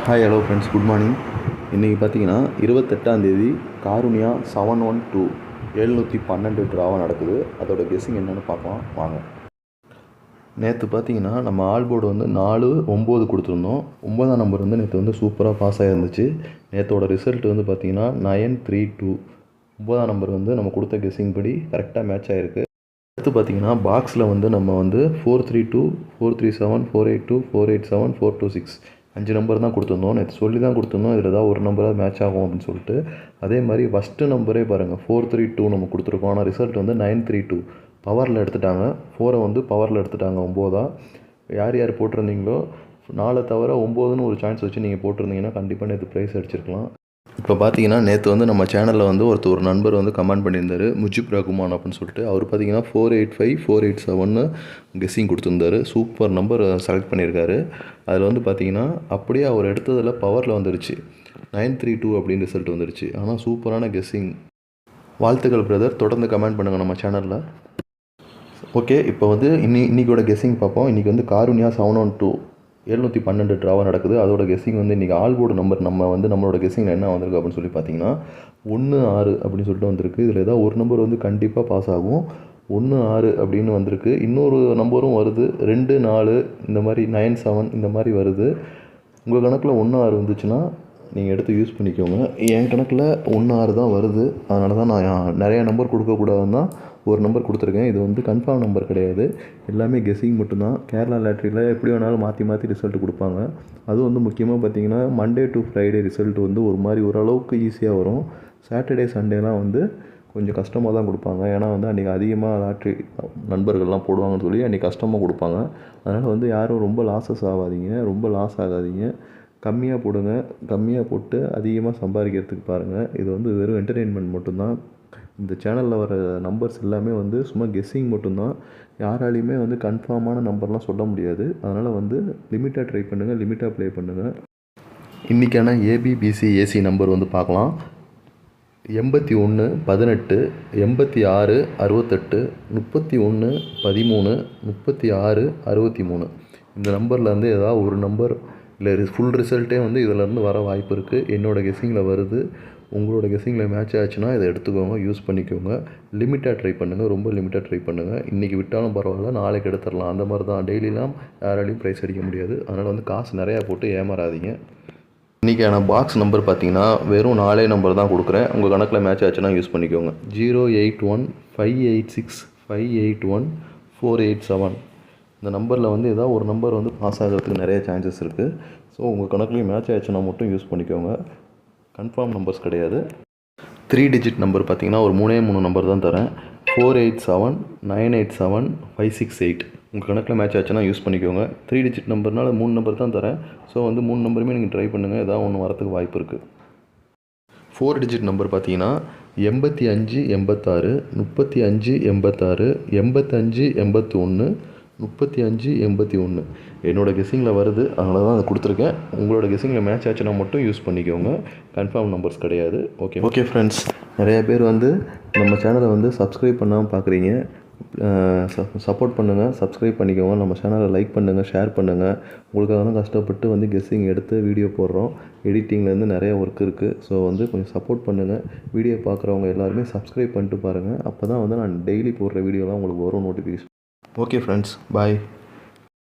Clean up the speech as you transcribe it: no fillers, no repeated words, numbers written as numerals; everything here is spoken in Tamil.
Hi hello friends, good morning. இன்றைக்கி பார்த்தீங்கன்னா 28ஆம் தேதி காருண்யா 712 712 ட்ராவாக நடக்குது. அதோட கெஸ்ஸிங் என்னென்னு பார்க்கலாம் வாங்க. நேற்று பார்த்தீங்கன்னா நம்ம ஆல் போர்டு வந்து 4 9 கொடுத்துருந்தோம். 9ஆம் நம்பர் வந்து நேற்று வந்து சூப்பராக பாஸ் ஆகிருந்துச்சு. நேற்றோட ரிசல்ட் வந்து பார்த்தீங்கன்னா 932. 9ஆம் நம்பர் வந்து நம்ம கொடுத்த கெஸ்ஸிங் படி கரெக்டாக மேட்ச் ஆகிருக்கு. அடுத்து பார்த்தீங்கன்னா பாக்ஸில் வந்து நம்ம வந்து 432 437 482 487 426 5 நம்பர் தான் கொடுத்துருந்தோம். நேற்று சொல்லி தான் கொடுத்துருந்தோம், இதில் ஏதாவது ஒரு நம்பராக மேட்ச் ஆகும் அப்படின்னு சொல்லிட்டு. அதே மாதிரி ஃபஸ்ட்டு நம்பரே பாருங்கள் 432 நம்ம கொடுத்துருக்கோம். ஆனால் ரிசல்ட் வந்து 932 பவரில் எடுத்துட்டாங்க. 4 வந்து பவரில் எடுத்துட்டாங்க 9. யார் யார் போட்டிருந்தீங்களோ 4 தவிர 9ன்னு ஒரு சான்ஸ் வச்சு நீங்கள் போட்டிருந்தீங்கன்னா கண்டிப்பாக நேற்று ப்ரைஸ் அடிச்சிருக்கலாம். இப்போ பார்த்தீங்கன்னா நேற்று வந்து நம்ம சேனலில் வந்து ஒரு நண்பர் வந்து கமெண்ட் பண்ணியிருந்தார், முஜிப் ரகுமான் அப்படின்னு சொல்லிட்டு. அவர் பார்த்தீங்கன்னா 485 487 கெஸ்ஸிங் கொடுத்துருந்தாரு. சூப்பர் நம்பர் செலக்ட் பண்ணியிருக்காரு. அதில் வந்து பார்த்தீங்கன்னா அப்படியே அவர் எடுத்ததில் பவரில் வந்துருச்சு 932 அப்படின்னு ரிசல்ட் வந்துருச்சு. ஆனால் சூப்பரான கெஸ்ஸிங். வாழ்த்துக்கள் பிரதர், தொடர்ந்து கமெண்ட் பண்ணுங்கள் நம்ம சேனலில். ஓகே, இப்போ வந்து இன்றைக்கோட கெஸ்ஸிங் பார்ப்போம். இன்றைக்கி வந்து காருண்யா 712 712 ட்ராவாக நடக்குது. அதோட கெஸ்ஸிங் வந்து இன்றைக்கி ஆல் போர்டு நம்பர் நம்மளோட கெஸ்ஸிங்கில் என்ன வந்திருக்கு அப்படின்னு சொல்லி பார்த்தீங்கன்னா 1 6 அப்படின்னு சொல்லிட்டு வந்திருக்கு. இதில் ஏதாவது ஒரு நம்பர் வந்து கண்டிப்பாக பாஸ் ஆகும். 1 6 அப்படின்னு வந்திருக்கு. இன்னொரு நம்பரும் வருது 2 4 இந்த மாதிரி 9 7 இந்த மாதிரி வருது. உங்கள் கணக்கில் 1 6 வந்துச்சுன்னா நீங்கள் எடுத்து யூஸ் பண்ணிக்கோங்க. என் கணக்கில் 1 6 தான் வருது. அதனால தான் நான் நிறைய நம்பர் கொடுக்கக்கூடாதுன்னு தான் ஒரு நம்பர் கொடுத்துருக்கேன். இது வந்து கன்ஃபார்ம் நம்பர் கிடையாது, எல்லாமே கெஸ்ஸிங் மட்டும்தான். கேரளா லாட்ரியில் எப்படி வேணாலும் மாற்றி மாற்றி ரிசல்ட் கொடுப்பாங்க. அதுவும் வந்து முக்கியமாக பார்த்தீங்கன்னா மண்டே டு ஃப்ரைடே ரிசல்ட் வந்து ஒரு மாதிரி ஓரளவுக்கு ஈஸியாக வரும். சாட்டர்டே சண்டேலாம் வந்து கொஞ்சம் கஷ்டமாக தான் கொடுப்பாங்க. ஏன்னா வந்து அன்றைக்கி அதிகமாக லாட்ரி நண்பர்கள்லாம் போடுவாங்கன்னு சொல்லி அன்றைக்கி கஷ்டமாக கொடுப்பாங்க. அதனால் வந்து யாரும் ரொம்ப லாஸஸ் ஆகாதீங்க, ரொம்ப லாஸ் ஆகாதீங்க. கம்மியாக போடுங்க, கம்மியாக போட்டு அதிகமாக சம்பாதிக்கிறதுக்கு பாருங்கள். இது வந்து வெறும் என்டர்டெயின்மெண்ட் மட்டும்தான். இந்த சேனலில் வர நம்பர்ஸ் எல்லாமே வந்து சும்மா கெஸ்ஸிங் மட்டும்தான். யாராலையுமே வந்து கன்ஃபார்மான நம்பர்லாம் சொல்ல முடியாது. அதனால் வந்து லிமிட்டாக ட்ரை பண்ணுங்கள், லிமிட்டாக ப்ளே பண்ணுங்கள். இன்றைக்கான ஏபிபிசி ஏசி நம்பர் வந்து பார்க்கலாம். 81 18 86 68 31 13 36 63. இந்த நம்பரில் வந்து ஏதாவது ஒரு நம்பர் இல்லை ஃபுல் ரிசல்ட்டே வந்து இதிலேருந்து வர வாய்ப்பு இருக்குது. என்னோடய கெஸ்ஸிங்கில் வருது. உங்களோட கெஸ்ஸிங்கில் மேட்ச் ஆச்சுன்னா இதை எடுத்துக்கோங்க, யூஸ் பண்ணிக்கோங்க. லிமிட்டாக ட்ரை பண்ணுங்கள், ரொம்ப லிமிட்டாக ட்ரை பண்ணுங்கள். இன்றைக்கி விட்டாலும் பரவாயில்ல, நாளைக்கு எடுத்துடலாம். அந்த மாதிரி தான். டெய்லிலாம் யாராலையும் ப்ரைஸ் அடிக்க முடியாது. அதனால் வந்து காசு நிறையா போட்டு ஏமாறாதீங்க. இன்றைக்கான பாக்ஸ் நம்பர் பார்த்தீங்கன்னா வெறும் 4 நம்பர் தான் கொடுக்குறேன். உங்கள் கணக்கில் மேட்ச் ஆச்சுன்னா யூஸ் பண்ணிக்கோங்க. 081 586 581 487. இந்த நம்பரில் வந்து ஏதாவது ஒரு நம்பர் வந்து பாஸ் ஆகிறதுக்கு நிறைய சான்சஸ் இருக்குது. ஸோ உங்கள் கணக்குலேயும் மேட்ச் ஆச்சுன்னா மட்டும் யூஸ் பண்ணிக்கோங்க. கன்ஃபார்ம் நம்பர்ஸ் கிடையாது. 3 டிஜிட் நம்பர் பார்த்தீங்கன்னா ஒரு 3 நம்பர் தான் தரேன். 487 987 568. உங்கள் கணக்கில் மேட்ச் ஆச்சுன்னா யூஸ் பண்ணிக்கோங்க. 3 டிஜிட் நம்பர்னால 3 நம்பர் தான் தரேன். ஸோ வந்து 3 நம்பருமே நீங்கள் ட்ரை பண்ணுங்கள், ஏதாவது ஒன்று வரத்துக்கு வாய்ப்பு இருக்குது. 4 டிஜிட் நம்பர் பார்த்தீங்கன்னா 85 86 35 86 85 81 35 81. என்னோடய கெஸ்ஸிங்கில் வருது, அதனால தான் அதை கொடுத்துருக்கேன். உங்களோட கெஸ்ஸிங்கில் மேட்ச் ஆச்சுன்னா மட்டும் யூஸ் பண்ணிக்கோங்க. கன்ஃபார்ம் நம்பர்ஸ் கிடையாது. ஓகே ஃப்ரெண்ட்ஸ், நிறைய பேர் வந்து நம்ம சேனலை வந்து சப்ஸ்கிரைப் பண்ணாமல் பார்க்குறீங்க. சப்போர்ட் பண்ணுங்கள், சப்ஸ்கிரைப் பண்ணிக்கோங்க. நம்ம சேனலை லைக் பண்ணுங்கள், ஷேர் பண்ணுங்கள். உங்களுக்காக தான் கஷ்டப்பட்டு வந்து கெஸ்ஸிங் எடுத்து வீடியோ போடுறோம். எடிட்டிங்லேருந்து நிறைய ஒர்க் இருக்குது. ஸோ வந்து கொஞ்சம் சப்போர்ட் பண்ணுங்கள். வீடியோ பார்க்குறவங்க எல்லாருமே சப்ஸ்கிரைப் பண்ணிட்டு பாருங்கள். அப்போ தான் வந்து நான் டெய்லி போடுற வீடியோலாம் உங்களுக்கு வரும் நோட்டிஃபிகேஷன். ஓகே ஃப்ரெண்ட்ஸ், பாய்.